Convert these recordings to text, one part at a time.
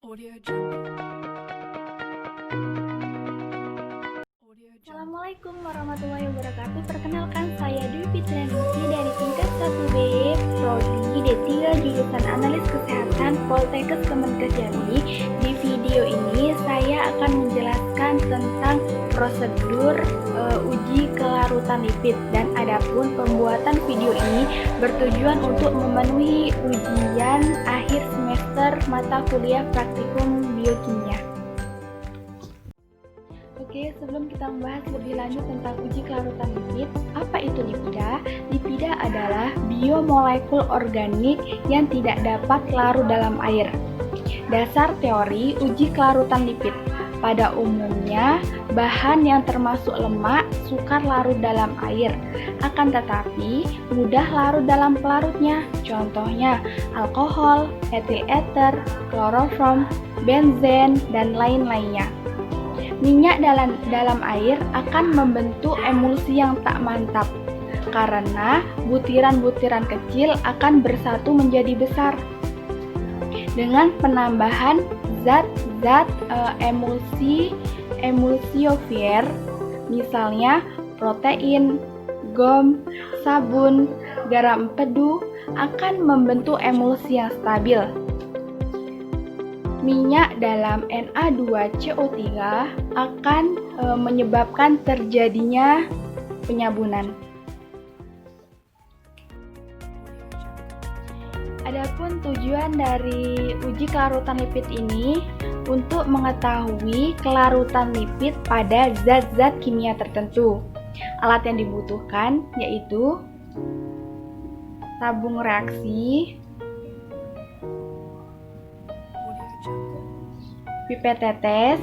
Assalamualaikum warahmatullahi wabarakatuh. Perkenalkan, saya Dwi Fitrianingsi dari tingkat 1B Prodi D3 jurusan Analis Kesehatan Poltekkes Kemenkes Jambi. Di video ini saya akan menjelaskan tentang prosedur uji kelarutan lipid, dan adapun pembuatan video ini bertujuan untuk memenuhi ujian akhir semester mata kuliah praktikum biokimia. Oke, sebelum kita membahas lebih lanjut tentang uji kelarutan lipid, apa itu lipida? Lipida adalah biomolekul organik yang tidak dapat larut dalam air. Dasar teori uji kelarutan lipid. Pada umumnya, bahan yang termasuk lemak sukar larut dalam air, akan tetapi mudah larut dalam pelarutnya. Contohnya, alkohol, etil ether, kloroform, benzen, dan lain-lainnya. Minyak dalam air akan membentuk emulsi yang tak mantap, karena butiran-butiran kecil akan bersatu menjadi besar. Dengan penambahan zat-zat emulsifier, misalnya protein, gom, sabun, garam empedu, akan membentuk emulsi yang stabil. Minyak dalam Na2CO3 akan menyebabkan terjadinya penyabunan. Adapun tujuan dari uji kelarutan lipid ini untuk mengetahui kelarutan lipid pada zat-zat kimia tertentu. Alat yang dibutuhkan yaitu tabung reaksi, pipet tetes,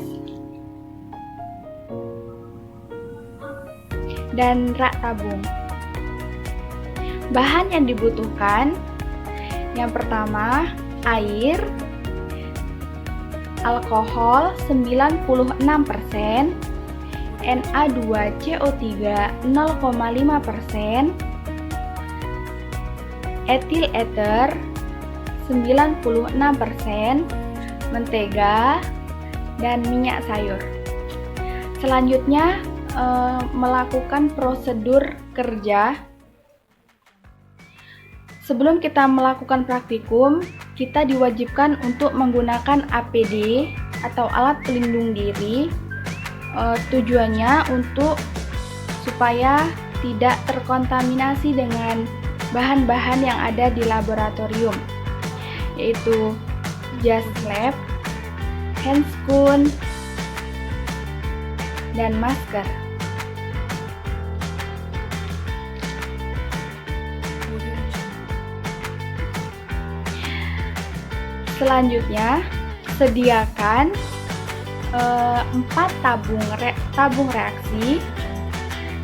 dan rak tabung. Bahan yang dibutuhkan, yang pertama air, alkohol 96%, Na2CO3 0,5%, etil ether 96%, mentega, dan minyak sayur. Selanjutnya melakukan prosedur kerja. Sebelum kita melakukan praktikum, kita diwajibkan untuk menggunakan APD atau alat pelindung diri. Tujuannya supaya tidak terkontaminasi dengan bahan-bahan yang ada di laboratorium, yaitu jas lab, handscoon, dan masker. Selanjutnya, sediakan 4 tabung reaksi.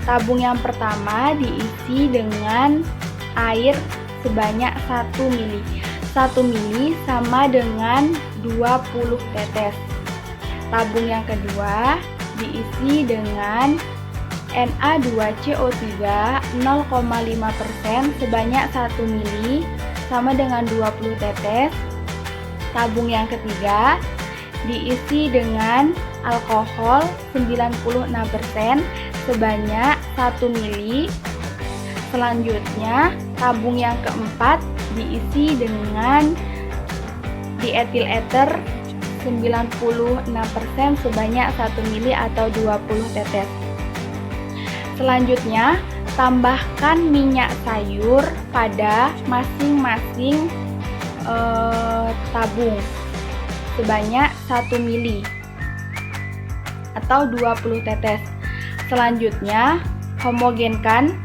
Tabung yang pertama diisi dengan air sebanyak 1 mili. 1 mili sama dengan 20 tetes. Tabung yang kedua diisi dengan Na2CO3 0,5% sebanyak 1 mili sama dengan 20 tetes. Tabung yang ketiga diisi dengan alkohol 96% sebanyak 1 mili. Selanjutnya, tabung yang keempat diisi dengan dietil ether 96% sebanyak 1 mili atau 20 tetes. Selanjutnya, tambahkan minyak sayur pada masing-masing tabung sebanyak 1 mili atau 20 tetes. Selanjutnya, homogenkan.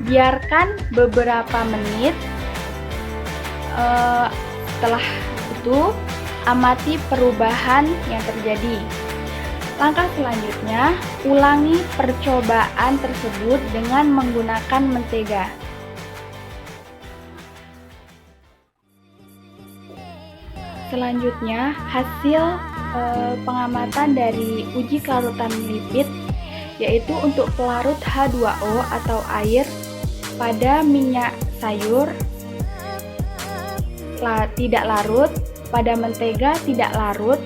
Biarkan beberapa menit. Setelah itu, amati perubahan yang terjadi. Langkah selanjutnya, ulangi percobaan tersebut dengan menggunakan mentega. Selanjutnya, hasil pengamatan dari uji kelarutan lipid, yaitu untuk pelarut H2O atau air pada minyak sayur tidak larut, pada mentega tidak larut.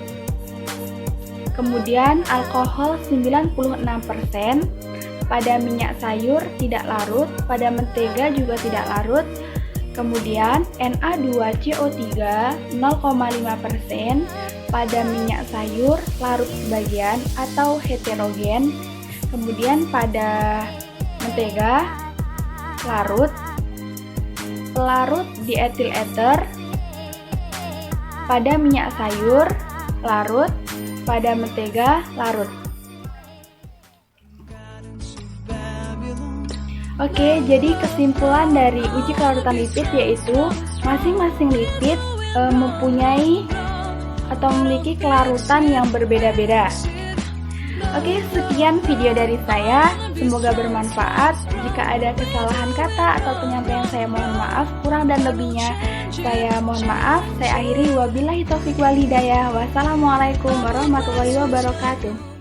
Kemudian alkohol 96%, pada minyak sayur tidak larut, pada mentega juga tidak larut. Kemudian Na2CO3 0,5%, pada minyak sayur larut sebagian atau heterogen. Kemudian pada mentega larut, pelarut dietil ether. Pada minyak sayur larut, pada mentega larut. Oke, jadi kesimpulan dari uji kelarutan lipid yaitu masing-masing lipid mempunyai atau memiliki kelarutan yang berbeda-beda. Oke, sekian video dari saya. Semoga bermanfaat. Jika ada kesalahan kata atau penyampaian saya mohon maaf. Kurang dan lebihnya saya mohon maaf. Saya akhiri wabillahi taufiq wal hidayah. Wassalamualaikum warahmatullahi wabarakatuh.